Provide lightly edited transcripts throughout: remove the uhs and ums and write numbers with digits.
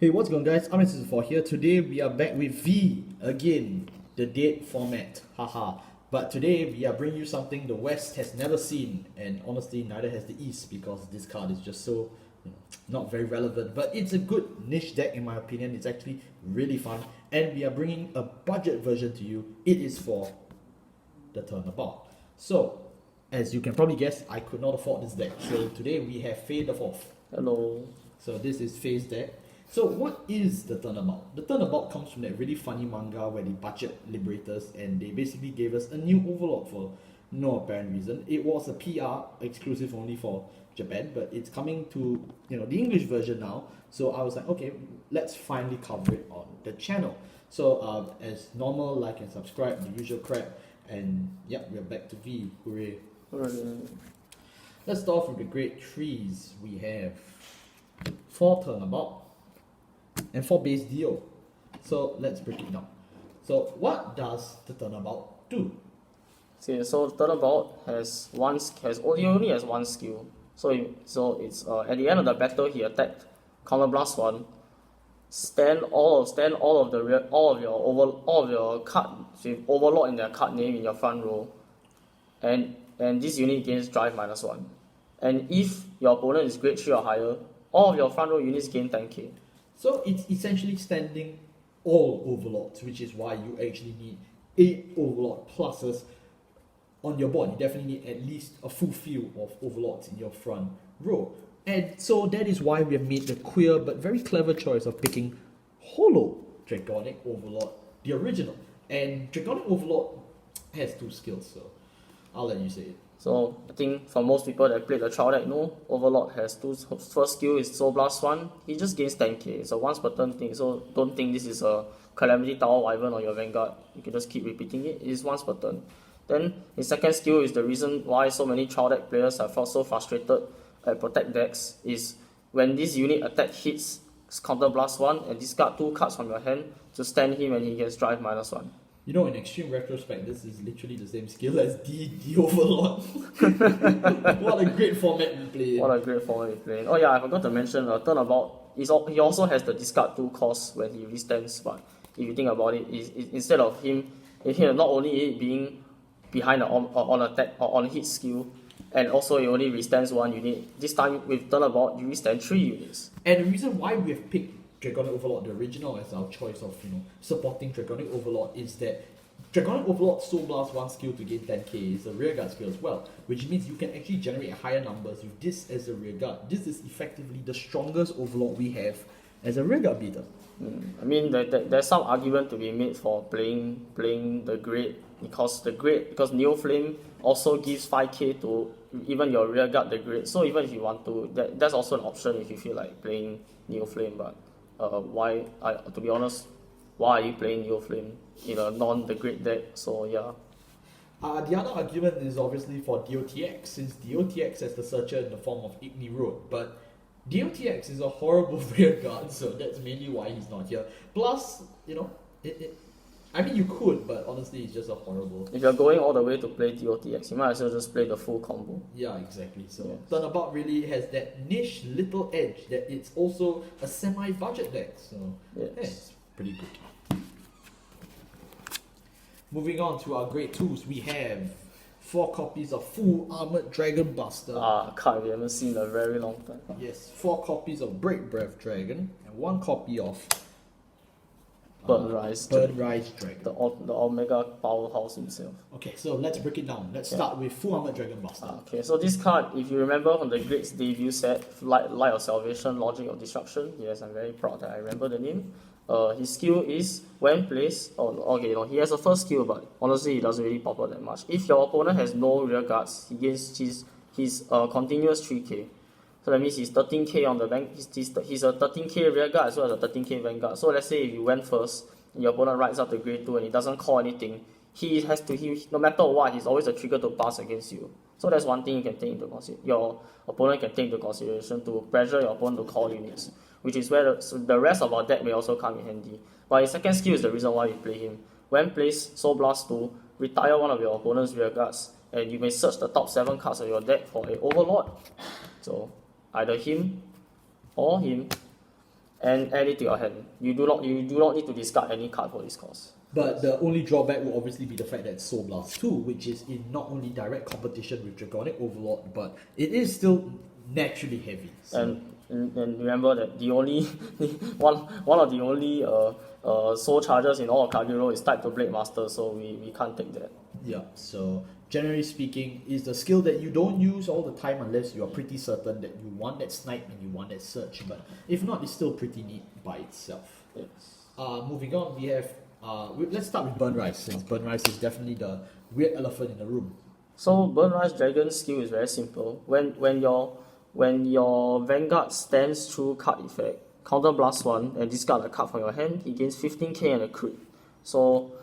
Hey, what's going on, guys? I'm Mrs. here. Today we are back with V again, the date format. Haha. But today we are bringing you something the West has never seen, and honestly, neither has the East, because this card is just so not very relevant. But it's a good niche deck in my opinion. It's actually really fun, and we are bringing a budget version to you. It is for the TurnAbout. So, as you can probably guess, I could not afford this deck. So today we have Faye the Fourth. Hello. So this is Faye's deck. So what is the TurnAbout? The TurnAbout comes from that really funny manga where they budget liberators and they basically gave us a new Overlord for no apparent reason. It was a PR exclusive only for Japan, but it's coming to the English version now. So I was like, okay, let's finally cover it on the channel. So as normal, like and subscribe, the usual crap, and yep, we're back to V. Hooray! Let's start off with the great trees. We have 4 TurnAbout and 4 base deal. So let's break it down. So what does the TurnAbout do? See, so TurnAbout only has one skill. So it's at the end of the battle he attacked, counterblast 1, stand all of your cards with Overlord in their card name in your front row, and this unit gains drive -1. And if your opponent is grade 3 or higher, all of your front row units gain 10k. So it's essentially standing all Overlords, which is why you actually need 8 Overlord pluses on your board. You definitely need at least a full field of Overlords in your front row. And so that is why we have made the queer but very clever choice of picking Holo Dragonic Overlord, the original. And Dragonic Overlord has 2 skills, so I'll let you say it. So I think for most people that played the trial deck, Overlord has 2. First skill is Soul Blast 1. He just gains 10k. It's a once per turn thing. So don't think this is a Calamity Tower Wyvern or your Vanguard. You can just keep repeating it. It is once per turn. Then his second skill is the reason why so many trial deck players have felt so frustrated at Protect decks is when this unit attack hits Counter Blast 1 and discard 2 cards from your hand to stand him and he gets drive -1. In extreme retrospect, this is literally the same skill as the Overlord. What a great format we play in. What a great format we play in. Oh yeah, I forgot to mention, TurnAbout, he also has the discard 2 cost when he restands, but if you think about it, instead of him not only being behind on attack or on hit skill, and also he only restands 1 unit, this time with TurnAbout, you restand 3 units. And the reason why we have picked Dragonic Overlord, the original, as our choice of supporting Dragonic Overlord is that Dragonic Overlord Soul Blast 1 skill to gain 10k is a rearguard skill as well, which means you can actually generate higher numbers with this as a rearguard. This is effectively the strongest Overlord we have as a rearguard beater. I mean, there's some argument to be made for playing the Great because Neo Flame also gives 5k to even your rearguard the Great. So even if you want to, that's also an option if you feel like playing Neo Flame. But to be honest, why are you playing Neo Flame in a non-the Great deck? So yeah. The other argument is obviously for DOTX, since DOTX has the Searcher in the form of Igni Road, but DOTX is a horrible rearguard, so that's mainly why he's not here. Plus, I mean you could, but honestly it's just a horrible... If you're going all the way to play DOTX, you might as well just play the full combo. Yeah, exactly. So yes. TurnAbout really has that niche little edge that it's also a semi-budget deck, so yes. Yeah, it's pretty good. Moving on to our great tools, we have 4 copies of Full Armored Dragon Buster. Card we haven't seen in a very long time. Yes, 4 copies of Break Breath Dragon, and 1 copy of Burnrise Dragon. The Omega powerhouse himself. Okay, so let's break it down. Let's start with Full Armored Dragon Buster. Okay, so this card, if you remember from the Great's debut set, Light of Salvation, Logic of Destruction, yes, I'm very proud that I remember the name. His skill is, when placed, he has a first skill, but honestly, he doesn't really pop out that much. If your opponent has no rear guards, he gains his continuous 3k. So that means he's 13k on the bank. He's a 13k rear guard as well as a 13k vanguard. So let's say if you went first, and your opponent rides up to grade 2 and he doesn't call anything, no matter what, he's always a trigger to pass against you. So that's one thing you can take into consideration. Your opponent can take into consideration to pressure your opponent to call units, which is where the rest of our deck may also come in handy. But his second skill is the reason why we play him. When placed, Soul Blast 2, retire one of your opponent's rear guards, and you may search the top 7 cards of your deck for an Overlord. So either him or him. and add it to your hand. You do not need to discard any card for this cost. But the only drawback will obviously be the fact that it's Soul Blast 2, which is in not only direct competition with Dragonic Overlord, but it is still naturally heavy. So. And remember that the only one of the only soul charges in all of Kagero is tied to Blade Master, so we can't take that. Yeah, so generally speaking, it's the skill that you don't use all the time unless you are pretty certain that you want that snipe and you want that search. But if not, it's still pretty neat by itself. Yes. Moving on, we have let's start with Burn Rise, since Burn Rise is definitely the weird elephant in the room. So Burn Rise Dragon's skill is very simple. When your Vanguard stands through card effect, counter blast 1 and discard a card from your hand, he gains 15k and a crit. So,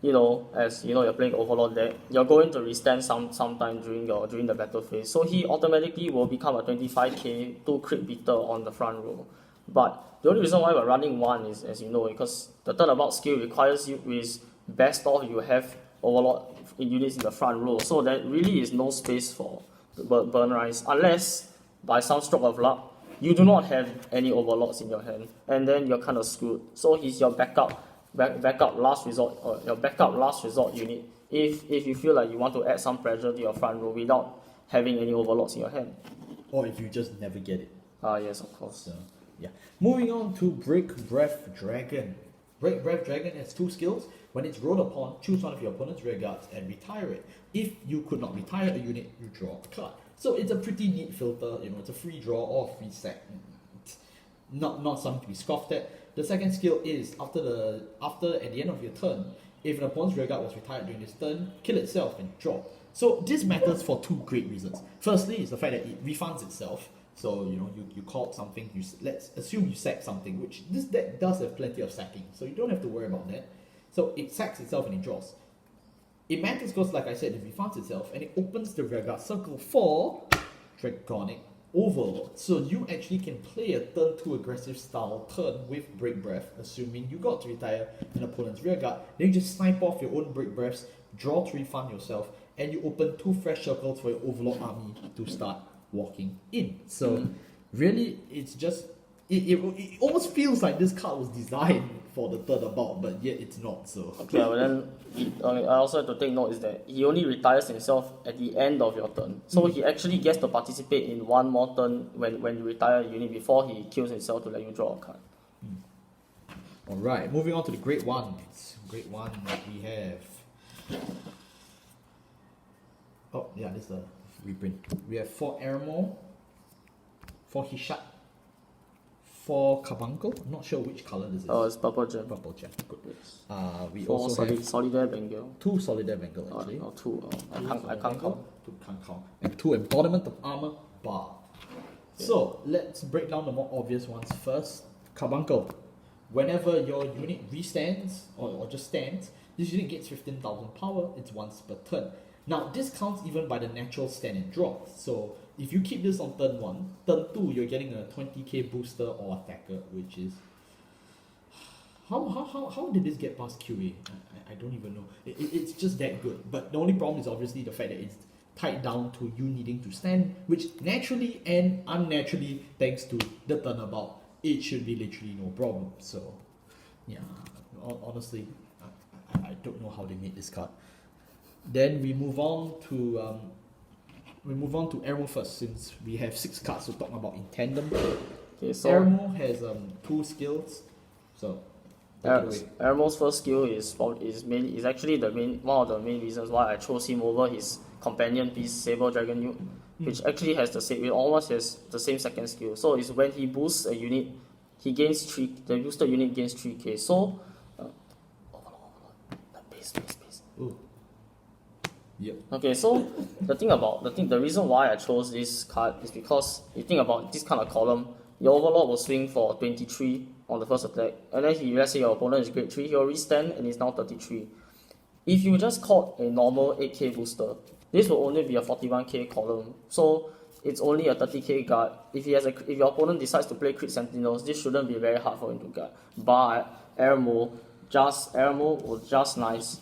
as you're playing Overlord deck, you're going to restand sometime during the battle phase. So he automatically will become a 25k 2 crit beater on the front row. But the only reason why we're running 1 is, as you know, because the TurnAbout skill requires you is best off you have Overlord units in the front row. So there really is no space for Burn Rise unless by some stroke of luck you do not have any Overlords in your hand, and then you're kind of screwed. So he's your backup last resort, or your backup last resort unit if you feel like you want to add some pressure to your front row without having any Overlords in your hand. Or if you just never get it. Yes, of course. So, yeah. Moving on to Break Breath Dragon. Break Breath Dragon has 2 skills. When it's rolled upon, choose one of your opponent's rear guards and retire it. If you could not retire a unit, you draw a card. So it's a pretty neat filter, it's a free draw or free sack. It's not something to be scoffed at. The second skill is at the end of your turn, if an opponent's rear guard was retired during this turn, kill itself and draw. So this matters for 2 great reasons. Firstly is the fact that it refunds itself. So you called something, let's assume you sack something, which this deck does have plenty of sacking, so you don't have to worry about that. So it sacks itself and it draws. It matters because, like I said, it refunds itself and it opens the rearguard circle for Dragonic Overlord. So you actually can play a turn 2 aggressive style turn with Break Breath, assuming you got to retire an opponent's rearguard. Then you just snipe off your own Break Breaths, draw to refund yourself, and you open 2 fresh circles for your Overlord army to start walking in. So really, it's just it almost feels like this card was designed for the TurnAbout, but yet it's not. So okay, but then I also have to take note is that he only retires himself at the end of your turn. So he actually gets to participate in one more turn when you retire a unit before he kills himself to let you draw a card. Alright, moving on to the Great Ones. Great One that we have. Oh yeah, this is the reprint. We have 4 Aramor, 4 Hishat, 4 Carbuncle. I'm not sure which color this is. Oh, it's purple gem. Purple gem. Good. Yes. We 4 also have Solidaire Bengal. 2 Solidaire Bengal actually. 2. I can't count. 2 can't count. And 2 Embodiment of Armor Bar. Yeah. So let's break down the more obvious ones first. Carbuncle. Whenever your unit restands or just stands, this unit gets 15,000 power. It's once per turn. Now this counts even by the natural stand and draw. So if you keep this on turn 1, turn 2 you're getting a 20k booster or attacker, which is how did this get past QA? I don't even know. It's just that good. But the only problem is obviously the fact that it's tied down to you needing to stand, which naturally and unnaturally, thanks to the TurnAbout, it should be literally no problem. So yeah, honestly, I don't know how they made this card. Then we move on to Aramor first, since we have 6 cards to talk about in tandem. Okay, so Aramor has 2 skills. So Aramor's first skill is actually one of the main reasons why I chose him over his companion piece Saber Dragon Nuke, which actually has it almost has the same second skill. So it's when he boosts a unit, he gains 3. The boosted unit gains 3k. So base. Ooh. Yep. Okay, so the reason why I chose this card is because you think about this kind of column, your Overlord will swing for 23 on the first attack, and then let's say your opponent is grade 3, he'll restand and is now 33. If you just caught a normal 8k booster, this will only be a 41k column, so it's only a 30k guard. If your opponent decides to play crit sentinels, this shouldn't be very hard for him to guard. But Aramor was just nice.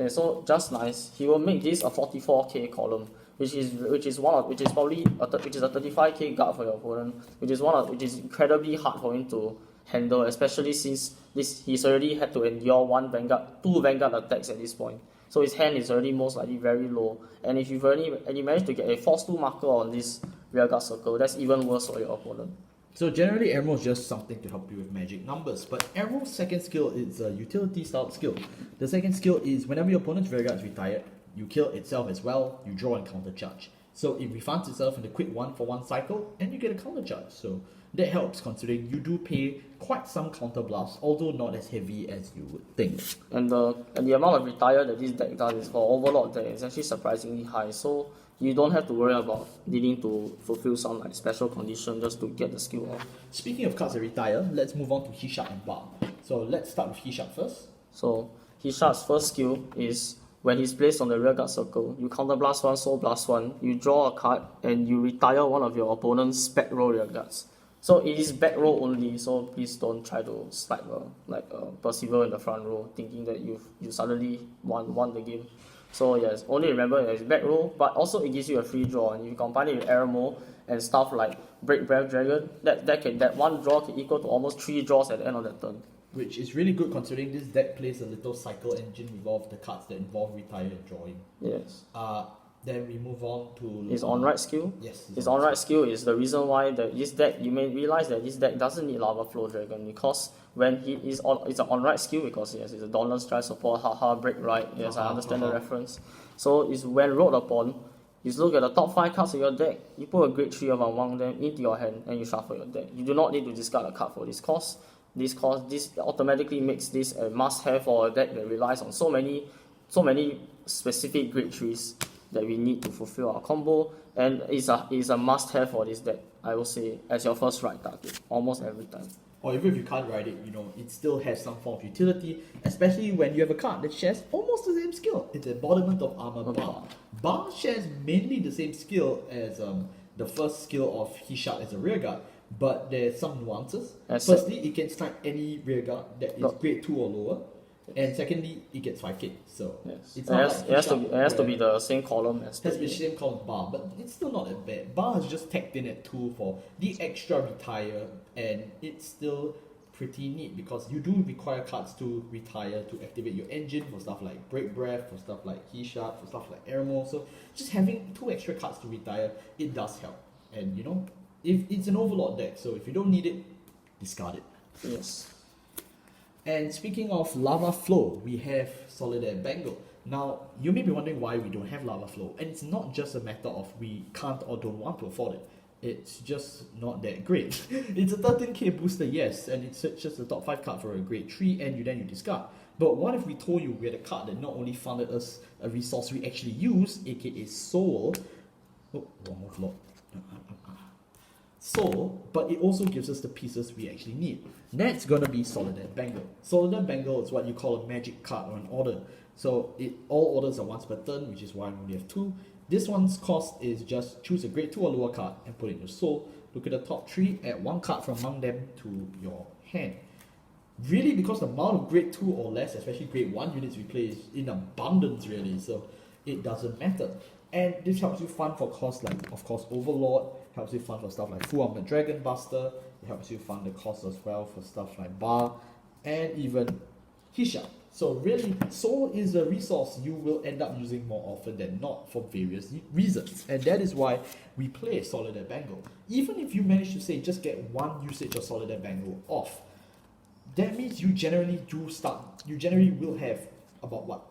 So just nice, he will make this a 44k column, which is probably a 35k guard for your opponent, which is incredibly hard for him to handle, especially since he's already had to endure two Vanguard attacks at this point. So his hand is already most likely very low, and if you manage to get a force 2 marker on this rearguard circle, that's even worse for your opponent. So generally, Emerald is just something to help you with magic numbers, but Emerald's second skill is a utility style skill. The second skill is whenever your opponent's rearguard is retired, you kill itself as well, you draw and counter charge. So it refunds itself in the quick 1-for-1 cycle, and you get a counter charge. So that helps considering you do pay quite some counter blasts, although not as heavy as you would think. And the amount of retire that this deck does is for Overlord deck is actually surprisingly high, so you don't have to worry about needing to fulfill some like special condition just to get the skill off. Speaking of cards that retire, let's move on to Hishat and Bar. So let's start with Hishat first. So Hishat's first skill is when he's placed on the rearguard circle, you counterblast 1, soul blast 1, you draw a card, and you retire one of your opponent's back row rearguards. So it is back row only, so please don't try to snipe Percival in the front row, thinking that you suddenly won the game. So yes, only remember it's back row, but also it gives you a free draw, and if you combine it with Aramo and stuff like Break Breath Dragon, that one draw can equal to almost 3 draws at the end of the turn. Which is really good considering this deck plays a little cycle engine with all of the cards that involve retire and drawing. Yes. Then we move on to his on-right skill. Yes. His on-right skill is the reason why this deck, you may realize that this deck doesn't need Lava Flow Dragon, because when he is on, it's an on-right skill because yes, it's a Dawnless Strike support, break right. Yes, I understand the reference. So it's when rolled upon, you look at the top 5 cards of your deck, you put a grade 3 of among them into your hand and you shuffle your deck. You do not need to discard a card for this cost. This automatically makes this a must-have for a deck that relies on so many specific grade 3s that we need to fulfill our combo, and is a must-have for this deck, I will say, as your first ride target, almost every time. Or even if you can't ride it, it still has some form of utility, especially when you have a card that shares almost the same skill. It's Embodiment of Armor Bar. Bar shares mainly the same skill as the first skill of Hishat as a rearguard, but there's some nuances. Firstly, it can strike any rearguard that is grade 2 or lower. And secondly, it gets 5k. So yes. it's not it has to be the same column as the same column Bar, but it's still not that bad. Bar is just tacked in at 2 for the extra retire, and it's still pretty neat because you do require cards to retire to activate your engine for stuff like Break Breath, for stuff like Hishat, for stuff like Aramo. So just having 2 extra cards to retire, it does help. And if it's an Overlord deck, so if you don't need it, discard it. Yes. And speaking of Lava Flow, we have Solidaire Bangle. Now, you may be wondering why we don't have Lava Flow, and it's not just a matter of we can't or don't want to afford it. It's just not that great. It's a 13k booster, yes, and it's just a top 5 card for a grade 3, and then you discard. But what if we told you we had a card that not only funded us a resource we actually use, aka Soul, but it also gives us the pieces we actually need. That's gonna be Solidaire Bangle. Solidaire Bangle is what you call a magic card or an order. So all orders are once per turn, which is why we only have 2. This one's cost is just choose a grade 2 or lower card and put it in your soul. Look at the top 3, add 1 card from among them to your hand. Really, because the amount of grade 2 or less, especially grade 1 units we play, is in abundance really, so it doesn't matter. And this helps you fund for costs like, of course, Overlord, helps you fund for stuff like Full Armored Dragon Buster, it helps you fund the cost as well for stuff like Bar, and even Hishat. So really, Soul is a resource you will end up using more often than not for various reasons. And that is why we play Solidaire Bangle. Even if you manage to say just get 1 usage of Solidaire Bangle off, that means you generally will have about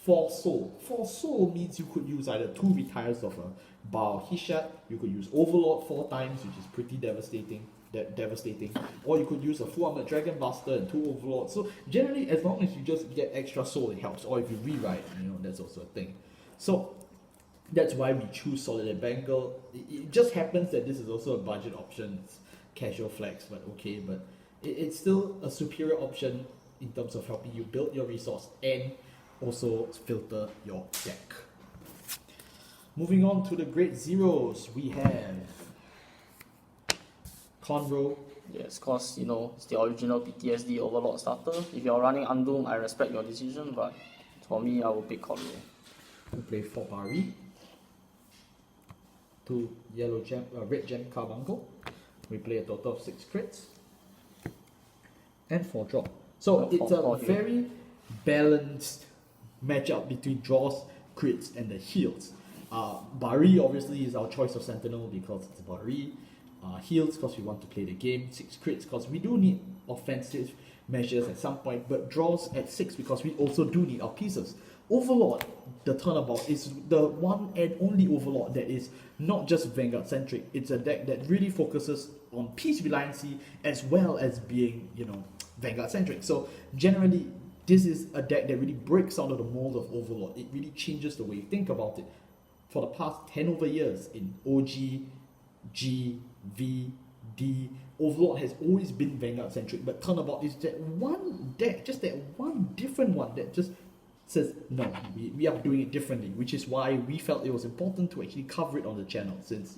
4 Soul. 4 Soul means you could use either 2 retires of a Bar or Hishat, you could use Overlord 4 times, which is pretty devastating, or you could use a Full Armored Dragon Buster and 2 Overlords. So generally, as long as you just get extra Soul, it helps, or if you rewrite, that's also a thing. So that's why we choose Solidaire Bangle. It just happens that this is also a budget option. It's casual flex, but okay, but it's still a superior option in terms of helping you build your resource and also filter your deck. Moving on to the grade 0s, we have Conroe. Yes, cause it's the original PTSD Overlord starter. If you're running Undoom, I respect your decision, but for me, I will pick Conroe. We play 4 Bari. 2 yellow gem, red gem carbuncle. We play a total of 6 crits and 4 draw. So it's a very balanced matchup between draws, crits, and the heals. Bari obviously is our choice of Sentinel because it's Bari. Heals because we want to play the game. 6 crits because we do need offensive measures at some point, but draws at 6 because we also do need our pieces. Overlord, the TurnAbout, is the one and only Overlord that is not just Vanguard centric. It's a deck that really focuses on piece reliancy as well as being, Vanguard centric. So generally, this is a deck that really breaks out of the mold of Overlord. It really changes the way you think about it. For the past 10 over years in OG, G, V, D, Overlord has always been Vanguard centric, but TurnAbout is that one deck, just that one different one that just says, no, we are doing it differently, which is why we felt it was important to actually cover it on the channel, since,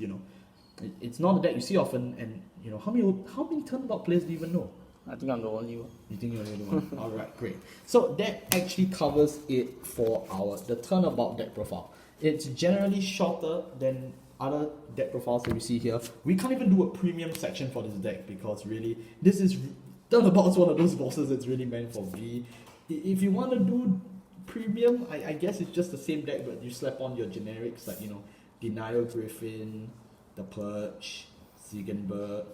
it's not a deck you see often, and, how many TurnAbout players do you even know? I think I'm the only one. You think you're the only one? Alright, great. So that actually covers it for the TurnAbout deck profile. It's generally shorter than other deck profiles that we see here. We can't even do a premium section for this deck because really, TurnAbout is one of those bosses that's really meant for V. If you want to do premium, I guess it's just the same deck, but you slap on your generics like, Denial Griffin, the Purge, Ziegenberg,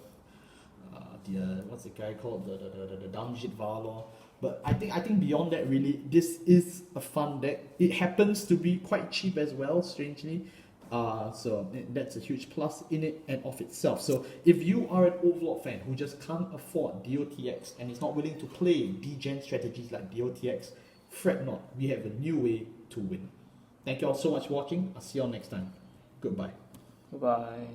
what's the guy called, the Damjit Valor. But I think beyond that, really, this is a fun deck. It happens to be quite cheap as well, strangely. So that's a huge plus in it and of itself. So if you are an Overlord fan who just can't afford DOTX and is not willing to play degen strategies like DOTX, fret not. We have a new way to win. Thank you all so much for watching. I'll see you all next time. Goodbye. Goodbye.